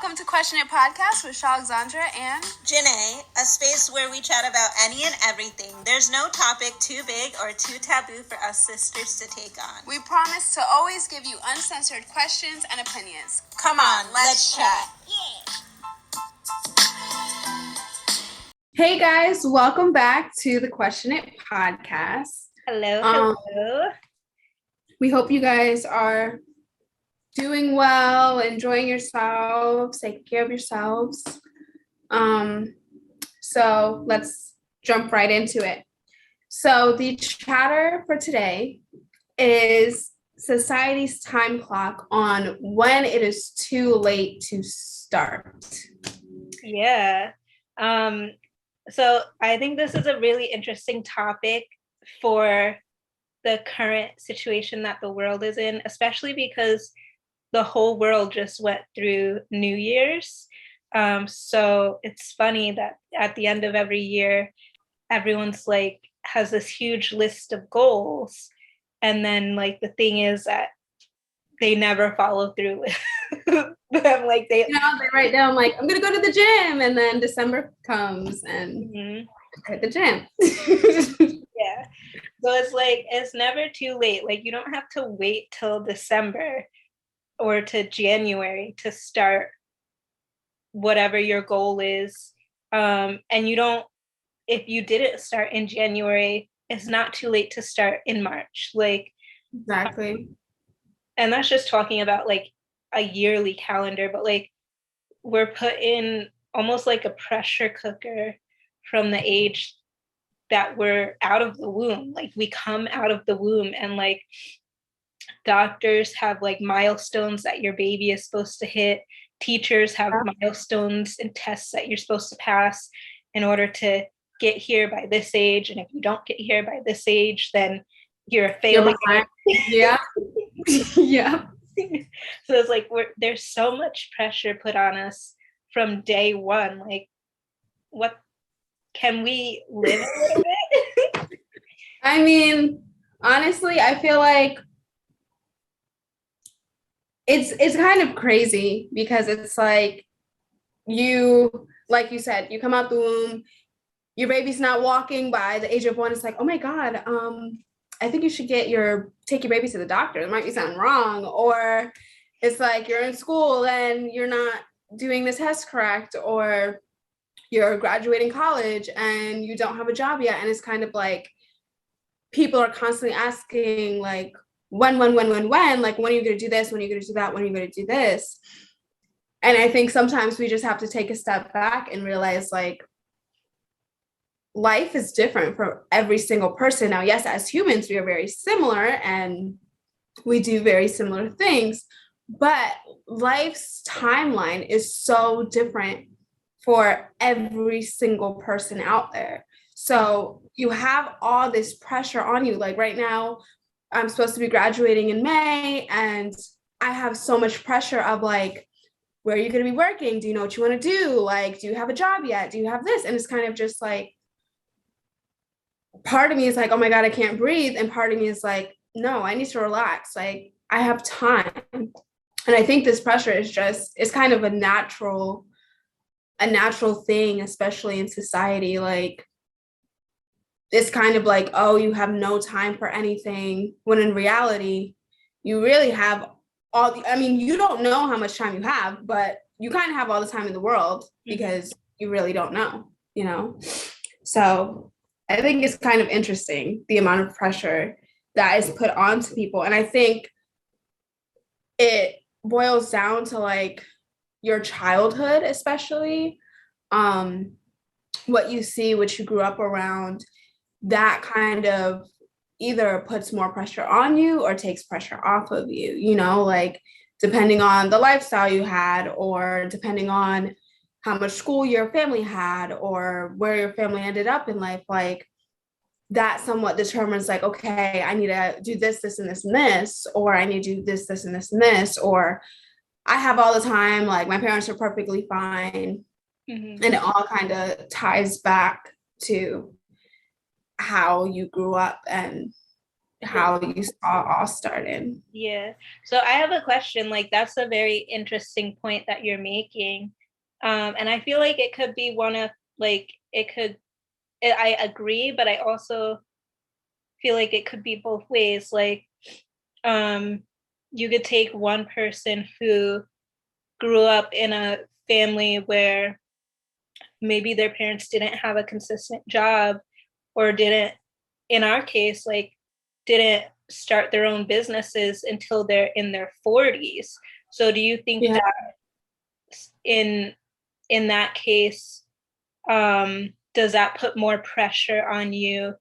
welcome to Question It Podcast with Alexandra and Janae, a space where we chat about any and everything. There's no topic too big or too taboo for us sisters to take on. We promise to always give you uncensored questions and opinions. Come on, let's chat. Hey guys, welcome back to the Question It Podcast. Hello. We hope you guys are doing well, enjoying yourselves, taking care of yourselves. So let's jump right into it. So the chatter for today is society's time clock on when it is too late to start. Yeah. So I think this is a really interesting topic for the current situation that the world is in, especially because the whole world just went through New Year's. So it's funny that at the end of every year, everyone's like has this huge list of goals. And then like the thing is that they never follow through with them. Like they write down like, I'm gonna go to the gym, and then December comes and hit the gym. Yeah. So it's like it's never too late. Like you don't have to wait till December or to January to start whatever your goal is. And you don't, if you didn't start in January, it's not too late to start in March. Like exactly. And that's just talking about like a yearly calendar, but like we're put in almost like a pressure cooker from the age that we're out of the womb. Like we come out of the womb and like doctors have like milestones that your baby is supposed to hit. Teachers have milestones and tests that you're supposed to pass in order to get here by this age. And if you don't get here by this age, then you're a failure. Yeah. Yeah. So it's like there's so much pressure put on us from day one. Like, what can we live a little bit? I mean, honestly, I feel like it's kind of crazy because it's like you said, you come out the womb, your baby's not walking by the age of 1. It's like, oh my God, I think you should take your baby to the doctor. There might be something wrong. Or it's like you're in school and you're not doing the test correct, or you're graduating college and you don't have a job yet. And it's kind of like people are constantly asking like, when, like, when are you going to do this? When are you going to do that? When are you going to do this? And I think sometimes we just have to take a step back and realize like life is different for every single person. Now, yes, as humans, we are very similar and we do very similar things, but life's timeline is so different for every single person out there. So you have all this pressure on you. Like right now, I'm supposed to be graduating in May, and I have so much pressure of like, where are you going to be working? Do you know what you want to do? Like, do you have a job yet? Do you have this? And it's kind of just like, part of me is like, oh my God, I can't breathe. And part of me is like, no, I need to relax. Like, I have time. And I think this pressure is it's kind of a natural thing, especially in society. Like, it's kind of like, oh, you have no time for anything, when in reality, you really have you don't know how much time you have, but you kind of have all the time in the world because you really don't know, So I think it's kind of interesting, the amount of pressure that is put onto people. And I think it boils down to like your childhood, especially what you see, what you grew up around, that kind of either puts more pressure on you or takes pressure off of you, like depending on the lifestyle you had, or depending on how much school your family had, or where your family ended up in life, like that somewhat determines like, okay, I need to do this, this, and this, and this, or I need to do this, this, and this, and this, or I have all the time, like my parents are perfectly fine. And it all kind of ties back to how you grew up and how you saw all started. Yeah. So I have a question. Like, that's a very interesting point that you're making. And I feel like it could be one of, like, I agree, but I also feel like it could be both ways. Like, you could take one person who grew up in a family where maybe their parents didn't have a consistent job, or didn't, in our case, like, didn't start their own businesses until they're in their 40s. So do you think Yeah. that in that case, does that put more pressure on you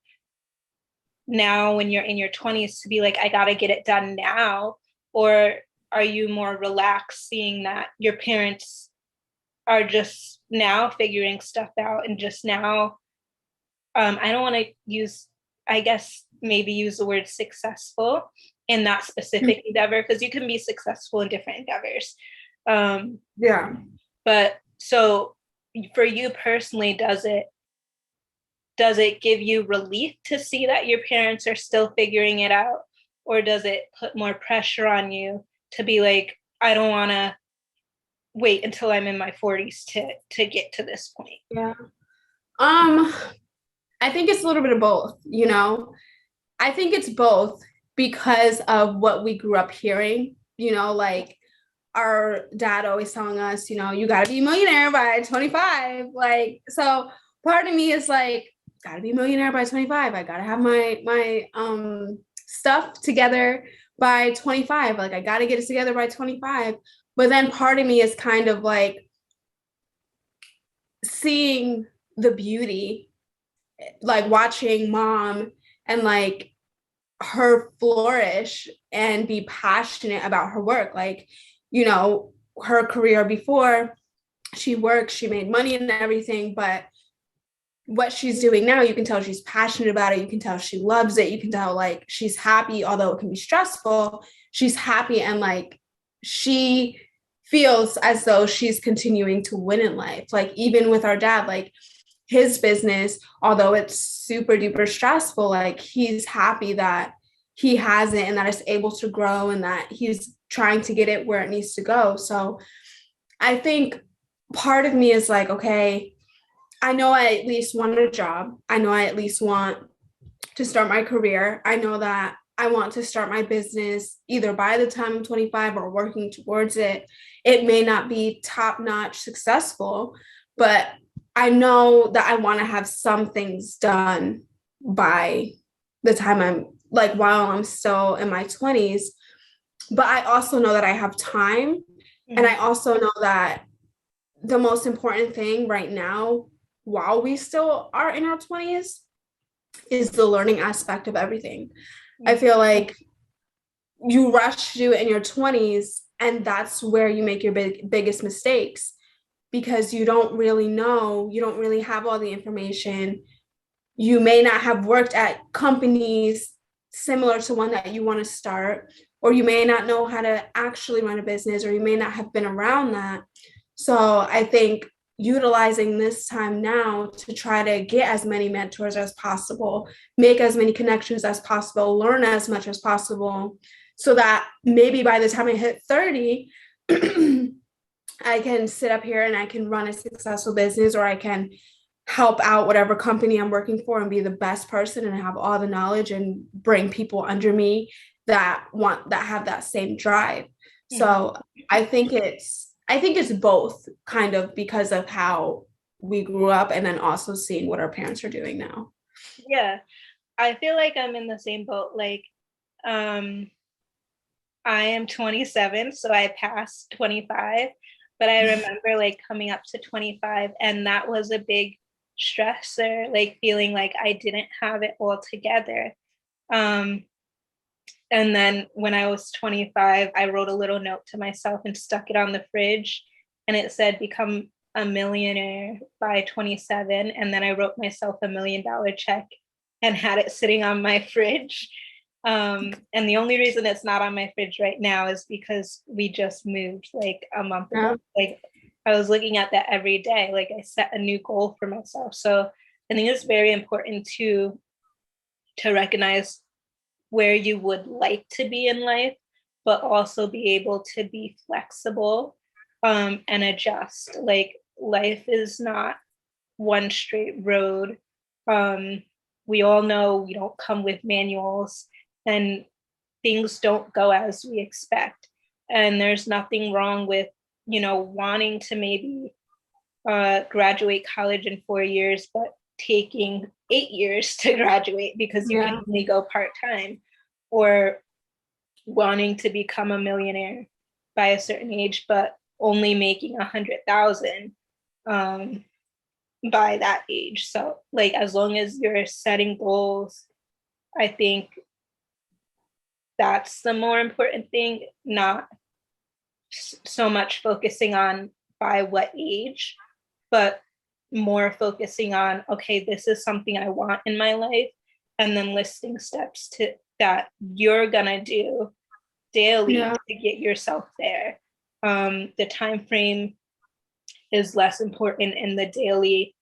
now when you're in your 20s to be like, I gotta get it done now? Or are you more relaxed seeing that your parents are just now figuring stuff out and just now, I don't want to use, I guess maybe use the word successful in that specific endeavor, because you can be successful in different endeavors. Yeah. But so for you personally, does it give you relief to see that your parents are still figuring it out? Or does it put more pressure on you to be like, I don't want to wait until I'm in my 40s to get to this point? Yeah. I think it's a little bit of both, you know. I think it's both because of what we grew up hearing, you know, like our dad always telling us, you know, you got to be a millionaire by 25. Like, so part of me is like, got to be a millionaire by 25. I got to have my stuff together by 25. Like, I got to get it together by 25. But then part of me is kind of like seeing the beauty, like watching mom and like her flourish and be passionate about her work. Like, you know, her career before, she worked, she made money and everything, but what she's doing now, you can tell she's passionate about it. You can tell she loves it. You can tell like she's happy, although it can be stressful. She's happy and like she feels as though she's continuing to win in life. Like, even with our dad, like his business, although it's super duper stressful, like he's happy that he has it and that it's able to grow and that he's trying to get it where it needs to go. So I think part of me is like, okay, I know I at least want a job. I know I at least want to start my career. I know that I want to start my business either by the time I'm 25 or working towards it. It may not be top notch successful, but I know that I want to have some things done by the time I'm like while I'm still in my 20s. But I also know that I have time. Mm-hmm. And I also know that the most important thing right now, while we still are in our 20s, is the learning aspect of everything. Mm-hmm. I feel like you rush to do it in your 20s, and that's where you make your biggest mistakes, because you don't really know, you don't really have all the information. You may not have worked at companies similar to one that you want to start, or you may not know how to actually run a business, or you may not have been around that. So I think utilizing this time now to try to get as many mentors as possible, make as many connections as possible, learn as much as possible, so that maybe by the time I hit 30, I can sit up here and I can run a successful business, or I can help out whatever company I'm working for and be the best person and have all the knowledge and bring people under me that have that same drive. Mm-hmm. So I think it's both, kind of because of how we grew up and then also seeing what our parents are doing now. Yeah, I feel like I'm in the same boat. Like, I am 27, so I passed 25, but I remember like coming up to 25, and that was a big stressor, like feeling like I didn't have it all together. And then when I was 25, I wrote a little note to myself and stuck it on the fridge, and it said, become a millionaire by 27. And then I wrote myself $1 million check and had it sitting on my fridge. And the only reason it's not on my fridge right now is because we just moved like a month ago. Like, I was looking at that every day. Like, I set a new goal for myself. So I think it's very important to recognize where you would like to be in life, but also be able to be flexible and adjust. Like life is not one straight road. We all know we don't come with manuals, and things don't go as we expect. And there's nothing wrong with, wanting to maybe graduate college in 4 years, but taking 8 years to graduate because you can only go part-time, or wanting to become a millionaire by a certain age, but only making 100,000 by that age. So like, as long as you're setting goals, I think that's the more important thing, not so much focusing on by what age, but more focusing on, okay, this is something I want in my life, and then listing steps to that you're gonna do daily to get yourself there. The time frame is less important, in the daily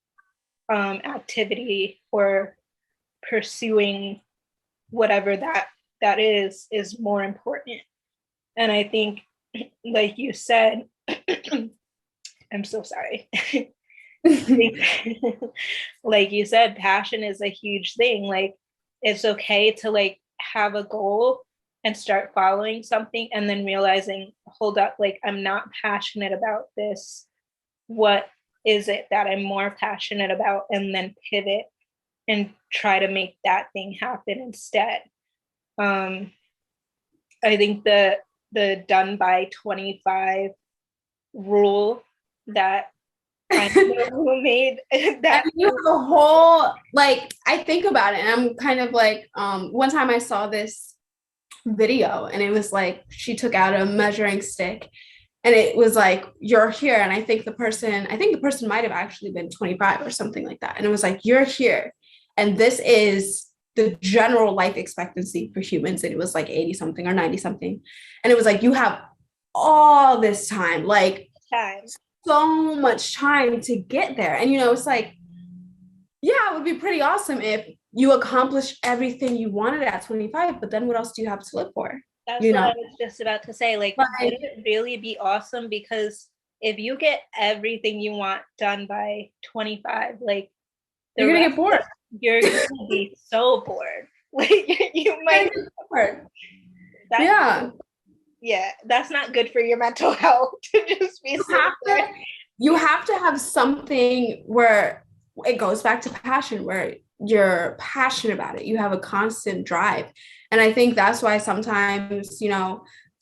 activity or pursuing whatever that is more important. And I think, like you said, I'm so sorry. Like you said, passion is a huge thing. Like, it's okay to like have a goal and start following something and then realizing, hold up, like I'm not passionate about this. What is it that I'm more passionate about? And then pivot and try to make that thing happen instead. I think the done by 25 rule that I don't know who made that. And you have a whole, like, I think about it and I'm kind of like, one time I saw this video and it was like, she took out a measuring stick and it was like, you're here. And I think the person might've actually been 25 or something like that. And it was like, you're here. And this is the general life expectancy for humans. And it was like 80 something or 90 something. And it was like, you have all this time, like so much time to get there. And, it's like, yeah, it would be pretty awesome if you accomplish everything you wanted at 25, but then what else do you have to live for? That's what I was just about to say. Like, would it really be awesome? Because if you get everything you want done by 25, like, you're gonna get bored. You're gonna be so bored. Like, you might get bored. Yeah, that's not good for your mental health to just be you have to have something where it goes back to passion, where you're passionate about it. You have a constant drive. And I think that's why sometimes,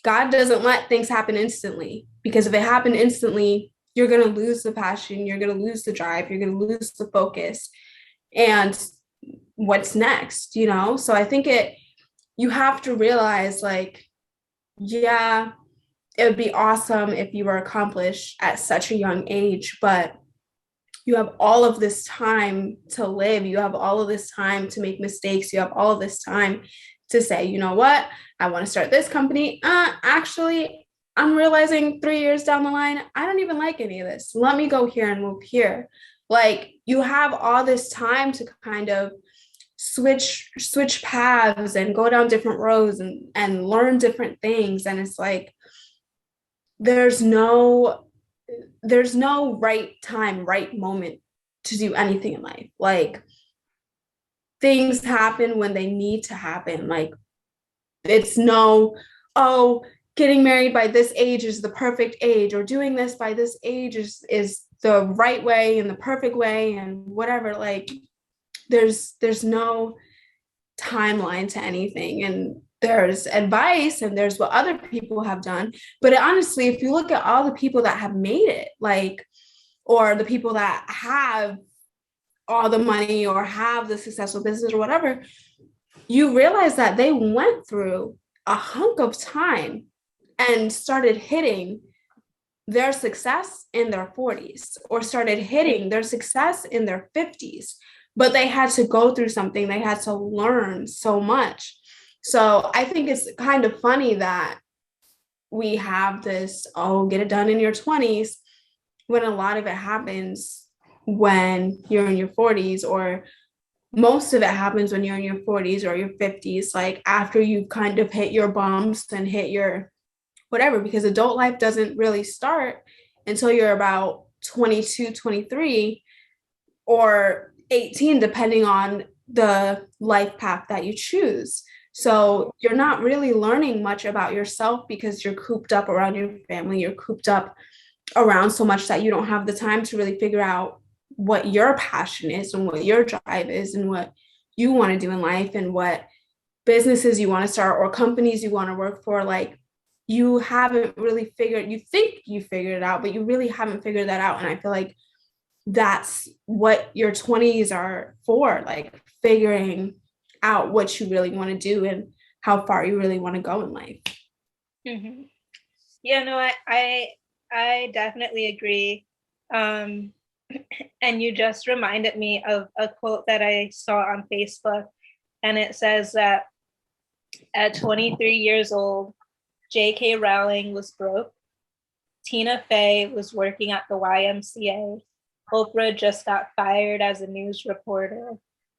God doesn't let things happen instantly, because if it happened instantly, you're going to lose the passion, you're going to lose the drive, you're going to lose the focus. And what's next, So I think you have to realize, like, yeah, it would be awesome if you were accomplished at such a young age, but you have all of this time to live. You have all of this time to make mistakes. You have all of this time to say, you know what, I want to start this company. Actually, I'm realizing 3 years down the line, I don't even like any of this. Let me go here and move here. Like, you have all this time to kind of switch paths and go down different roads and learn different things. And it's like, there's no right time, right moment to do anything in life. Like, things happen when they need to happen. Like, it's getting married by this age is the perfect age, or doing this by this age is the right way and the perfect way and whatever. Like, there's no timeline to anything. And there's advice and there's what other people have done. But honestly, if you look at all the people that have made it, like, or the people that have all the money or have the successful business or whatever, you realize that they went through a hunk of time and started hitting their success in their 40s, or started hitting their success in their 50s. But they had to go through something. They had to learn so much. So I think it's kind of funny that we have this, get it done in your 20s, when a lot of it happens when you're in your 40s, or most of it happens when you're in your 40s or your 50s, like after you've kind of hit your bumps and hit your whatever, because adult life doesn't really start until you're about 22, 23, or 18, depending on the life path that you choose. So you're not really learning much about yourself because you're cooped up around your family, you're cooped up around so much that you don't have the time to really figure out what your passion is and what your drive is and what you want to do in life and what businesses you want to start or companies you want to work for. Like, you haven't really figured, you think you figured it out, but you really haven't figured that out. And I feel like that's what your 20s are for, like figuring out what you really want to do and how far you really want to go in life. Mm-hmm. Yeah, no, I definitely agree. And you just reminded me of a quote that I saw on Facebook, and it says that at 23 years old, J.K. Rowling was broke, Tina Fey was working at the YMCA, Oprah just got fired as a news reporter,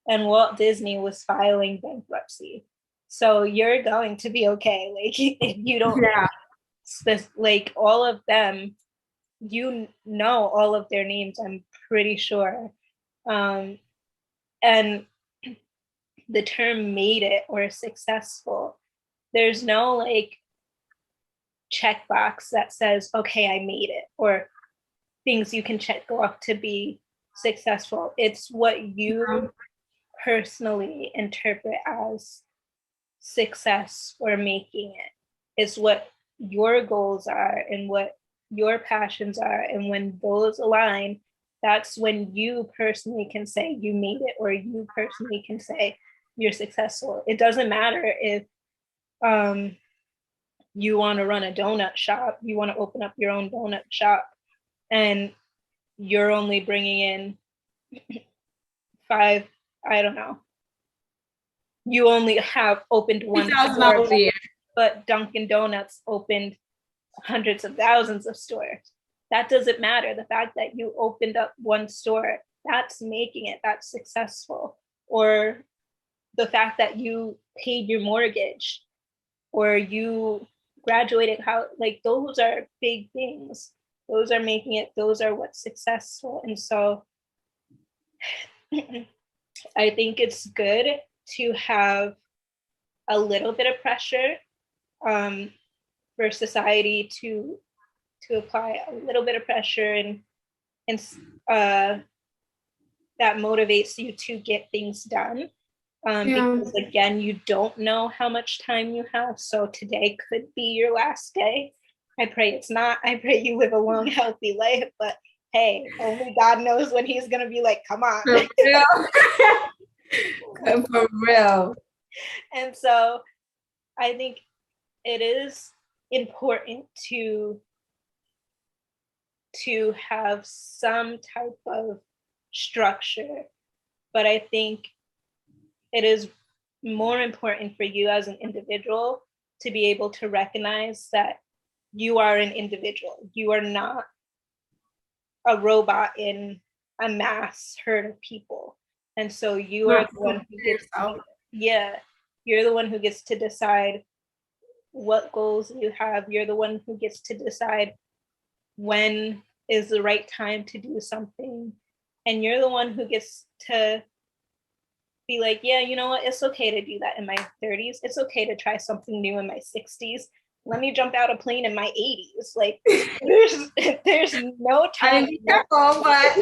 and Walt Disney was filing bankruptcy. So you're going to be okay. Like, if you don't, like all of them, you know all of their names, I'm pretty sure. And the term made it or successful, there's no like checkbox that says, okay, I made it, or things you can check off to be successful. It's what you personally interpret as success or making it. It's what your goals are and what your passions are. And when those align, that's when you personally can say you made it, or you personally can say you're successful. It doesn't matter if you want to run a donut shop, you want to open up your own donut shop, and you're only bringing in five, I don't know, you only have opened one store, but Dunkin' Donuts opened hundreds of thousands of stores. That doesn't matter. The fact that you opened up one store, that's making it, that's successful. Or the fact that you paid your mortgage, or you graduated, how, like, those are big things. Those are making it, those are what's successful. And so I think it's good to have a little bit of pressure for society to apply a little bit of pressure, and that motivates you to get things done. Because again, you don't know how much time you have. So today could be your last day. I pray it's not. I pray you live a long, healthy life. But hey, only God knows when he's going to be like, come on. For real. For real. And so I think it is important to have some type of structure. But I think it is more important for you as an individual to be able to recognize that you are an individual. You are not a robot in a mass herd of people. And so you are the one who gets you're the one who gets to decide what goals you have. You're the one who gets to decide when is the right time to do something. And you're the one who gets to be like, yeah, you know what? It's okay to do that in my 30s. It's okay to try something new in my 60s. Let me jump out a plane in my 80s. Like, there's no time. Be careful, but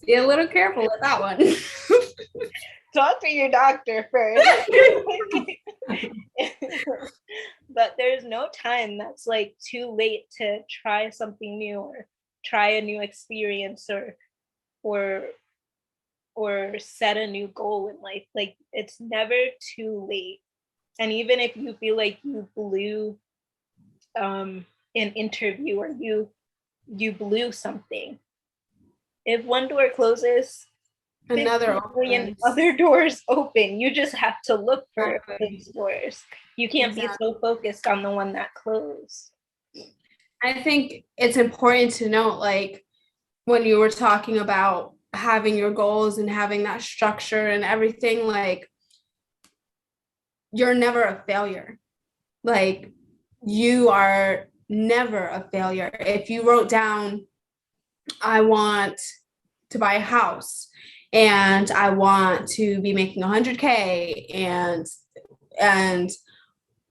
be a little careful with that one. Talk to your doctor first. But there's no time that's like too late to try something new, or try a new experience, or set a new goal in life. Like, it's never too late. And even if you feel like you blew an interview, or you blew something, if one door closes, another other doors open. You just have to look for those doors. You can't be so focused on the one that closed. I think it's important to note, like, when you were talking about having your goals and having that structure and everything, like you're never a failure. Like you are never a failure. If you wrote down, I want to buy a house and I want to be making 100K and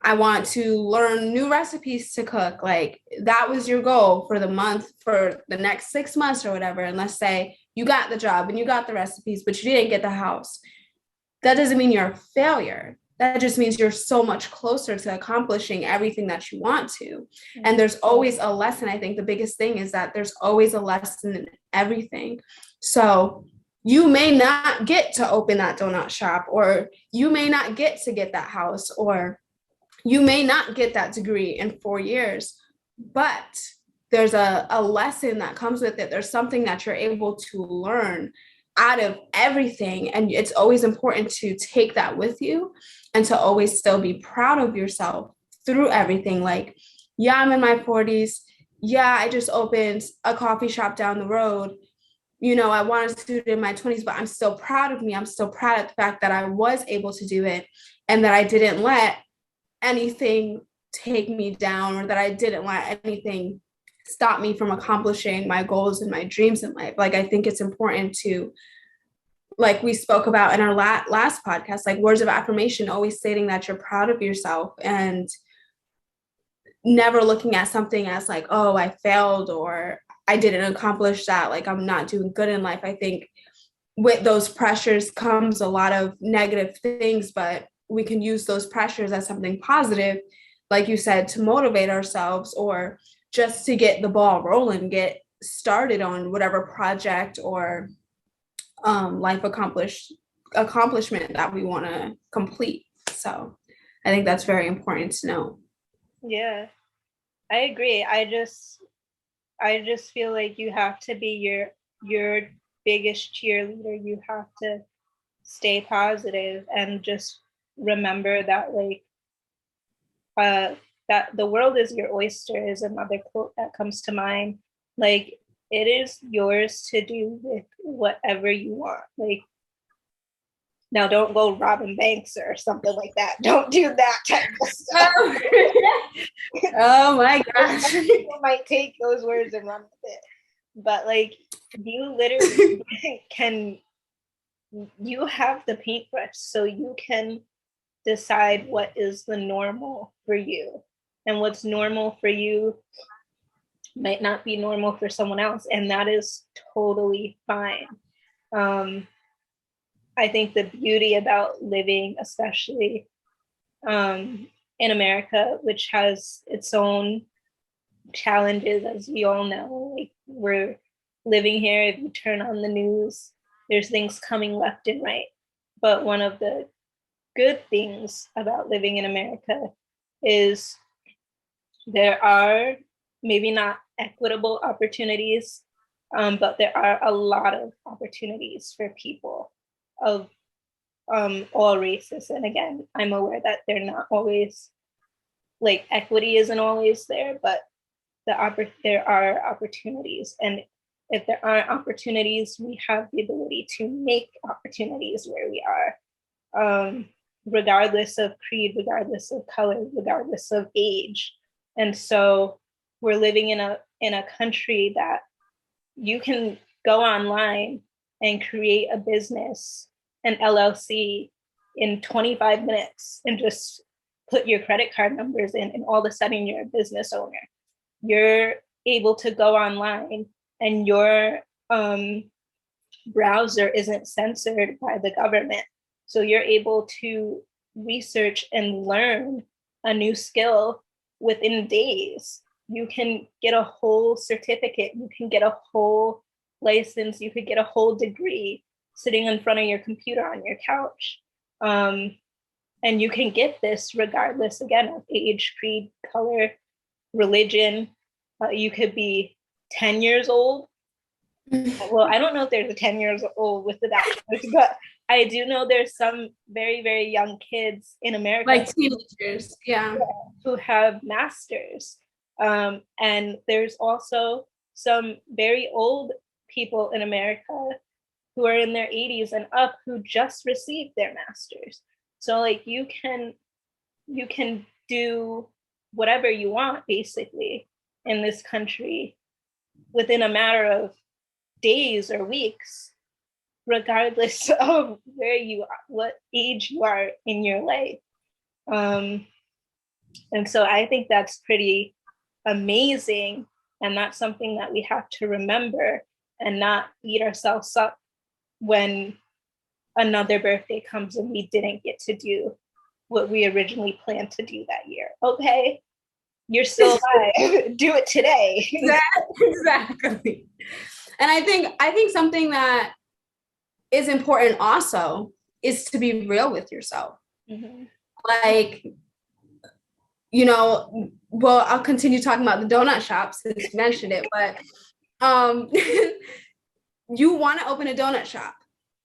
I want to learn new recipes to cook. Like that was your goal for the month, for the next 6 months or whatever. And let's say you got the job and you got the recipes, but you didn't get the house. That doesn't mean you're a failure. That just means you're so much closer to accomplishing everything that you want to. And there's always a lesson. I think the biggest thing is that there's always a lesson in everything. So you may not get to open that donut shop, or you may not get to get that house, or you may not get that degree in 4 years, but there's a lesson that comes with it. There's something that you're able to learn out of everything. And it's always important to take that with you and to always still be proud of yourself through everything. Like, yeah, I'm in my 40s. Yeah, I just opened a coffee shop down the road. You know, I wanted to do it in my 20s, but I'm still proud of me. I'm still proud of the fact that I was able to do it and that I didn't let anything take me down, or that I didn't let anything stop me from accomplishing my goals and my dreams in life. Like, I think it's important to, like we spoke about in our last podcast, like words of affirmation, always stating that you're proud of yourself and never looking at something as like, oh, I failed or I didn't accomplish that, like I'm not doing good in life. I think with those pressures comes a lot of negative things, but we can use those pressures as something positive, like you said, to motivate ourselves or just to get the ball rolling, get started on whatever project or life accomplishment that we want to complete. So I think that's very important to know. Yeah, I agree. I just feel like you have to be your biggest cheerleader. You have to stay positive and just remember that, like, that the world is your oyster is another quote that comes to mind. Like, it is yours to do with whatever you want. Like, now don't go robbing banks or something like that. Don't do that type of stuff. Oh my gosh. People might take those words and run with it. But like, you literally you have the paintbrush, so you can decide what is the normal for you. And what's normal for you might not be normal for someone else. And that is totally fine. I think the beauty about living, especially in America, which has its own challenges, as we all know. Like, we're living here, if you turn on the news, there's things coming left and right. But one of the good things about living in America is there are maybe not equitable opportunities, but there are a lot of opportunities for people of all races. And again, I'm aware that they're not always, like, equity isn't always there, but there are opportunities. And if there aren't opportunities, we have the ability to make opportunities where we are, regardless of creed, regardless of color, regardless of age. And so we're living in a country that you can go online and create a business, an LLC, in 25 minutes and just put your credit card numbers in, and all of a sudden you're a business owner. You're able to go online and your browser isn't censored by the government. So you're able to research and learn a new skill within days. You can get a whole certificate, you can get a whole license, you could get a whole degree sitting in front of your computer on your couch. And you can get this regardless, again, of age, creed, color, religion. You could be 10 years old. Well, I don't know if there's a 10 years old with the bachelor's, but I do know there's some very, very young kids in America, like teenagers, yeah, who have masters. And there's also some very old people in America who are in their 80s and up who just received their master's. So like you can do whatever you want basically in this country within a matter of days or weeks, regardless of where you are, what age you are in your life. And so I think that's pretty amazing. And that's something that we have to remember and not beat ourselves up when another birthday comes and we didn't get to do what we originally planned to do that year. Okay, you're still alive. Do it today. Exactly. And I think something that is important also is to be real with yourself. Mm-hmm. Like, you know, well, I'll continue talking about the donut shop since you mentioned it, but you want to open a donut shop.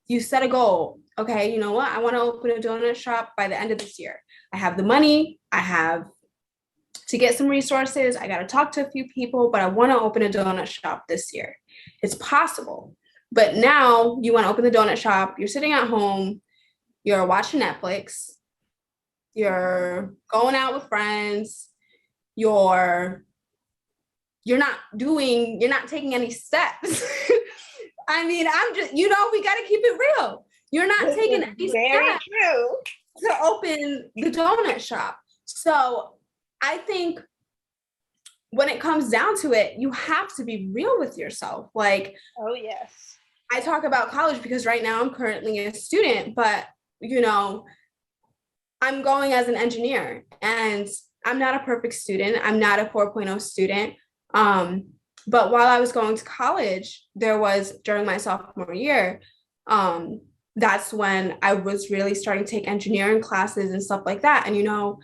You set a goal. Okay, you know what? I want to open a donut shop by the end of this year. I have the money. I have to get some resources. I got to talk to a few people, but I want to open a donut shop this year. It's possible. But now you want to open the donut shop. You're sitting at home. You're watching Netflix. You're going out with friends. You're not taking any steps. I mean, I'm just, we got to keep it real. You're not taking any steps to open the donut shop. So I think when it comes down to it, you have to be real with yourself. Like, oh yes. I talk about college because right now I'm currently a student, but I'm going as an engineer and I'm not a perfect student. I'm not a 4.0 student. But while I was going to college, there was during my sophomore year, that's when I was really starting to take engineering classes and stuff like that. And,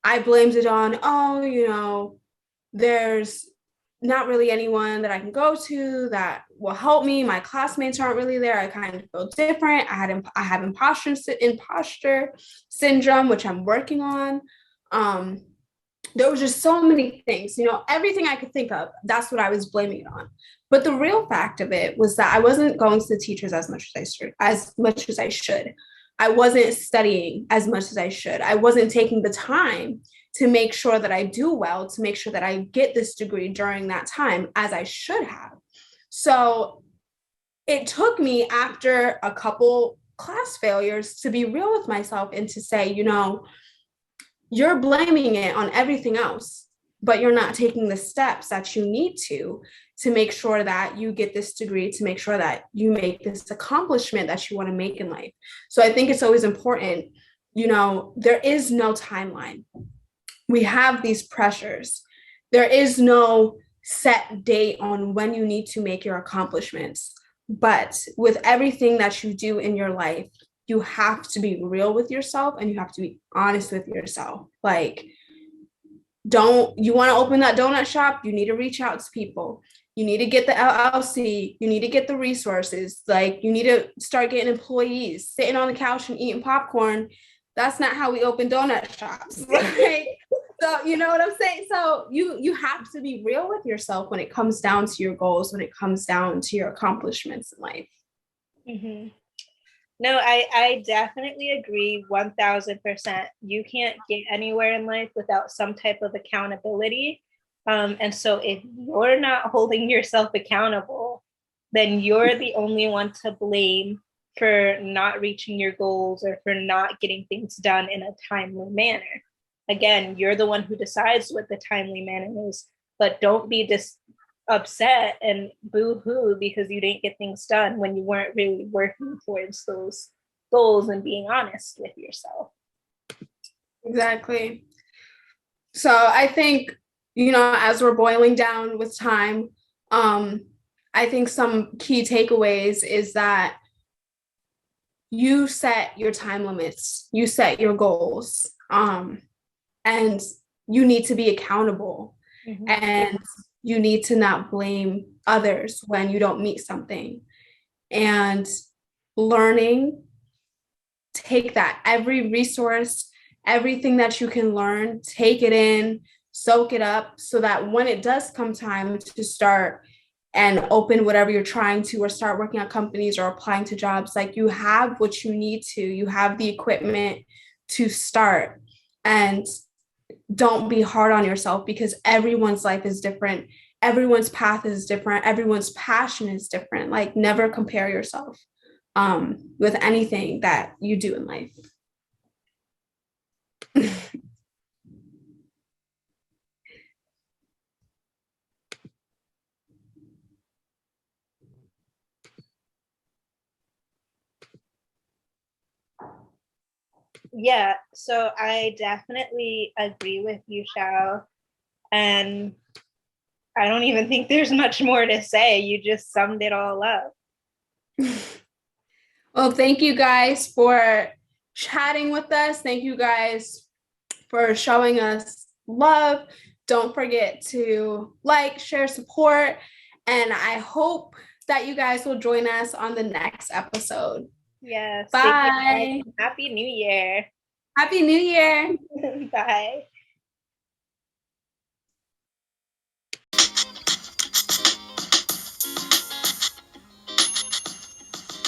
I blamed it on, there's not really anyone that I can go to that will help me. My classmates aren't really there. I kind of feel different. I have imposter syndrome, which I'm working on. There was just so many things, everything I could think of. That's what I was blaming it on. But the real fact of it was that I wasn't going to the teachers as much as I should. I wasn't studying as much as I should. I wasn't taking the time to make sure that I do well, to make sure that I get this degree during that time as I should have. So it took me after a couple class failures to be real with myself and to say, you're blaming it on everything else, but you're not taking the steps that you need to make sure that you get this degree, to make sure that you make this accomplishment that you want to make in life. So I think it's always important, there is no timeline. We have these pressures. There is no set date on when you need to make your accomplishments. But with everything that you do in your life, you have to be real with yourself and you have to be honest with yourself. Like, you want to open that donut shop, you need to reach out to people. You need to get the LLC. You need to get the resources. Like, you need to start getting employees. Sitting on the couch and eating popcorn, that's not how we open donut shops. Right? So, you know what I'm saying? So you have to be real with yourself when it comes down to your goals, when it comes down to your accomplishments in life. Mm-hmm. No, I definitely agree 1000%. You can't get anywhere in life without some type of accountability. And so if you're not holding yourself accountable, then you're the only one to blame for not reaching your goals or for not getting things done in a timely manner. Again, you're the one who decides what the timely manner is, but don't be upset and boo-hoo because you didn't get things done when you weren't really working towards those goals and being honest with yourself. Exactly. So I think, as we're boiling down with time, I think some key takeaways is that you set your time limits, you set your goals, and you need to be accountable. Mm-hmm. And you need to not blame others when you don't meet something. And learning, take that, every resource, everything that you can learn, take it in, soak it up so that when it does come time to start and open whatever you're trying to, or start working at companies or applying to jobs, like you have what you need to, you have the equipment to start. And don't be hard on yourself, because everyone's life is different. Everyone's path is different. Everyone's passion is different. Like, never compare yourself with anything that you do in life. Yeah, so I definitely agree with you, Shao. And I don't even think there's much more to say. You just summed it all up. Well, thank you guys for chatting with us. Thank you guys for showing us love. Don't forget to like, share, support. And I hope that you guys will join us on the next episode. Yes. Bye. Happy New Year. Happy New Year. Bye.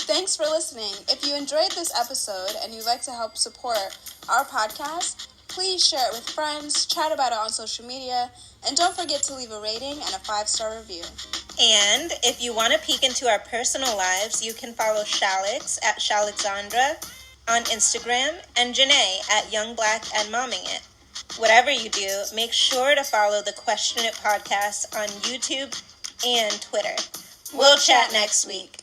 Thanks for listening. If you enjoyed this episode and you'd like to help support our podcast, please share it with friends, chat about it on social media, and don't forget to leave a rating and a 5-star review. And if you want to peek into our personal lives, you can follow Shalix at Shalixandra on Instagram and Janae at Young Black and Momming It. Whatever you do, make sure to follow the Question It podcast on YouTube and Twitter. We'll chat next week.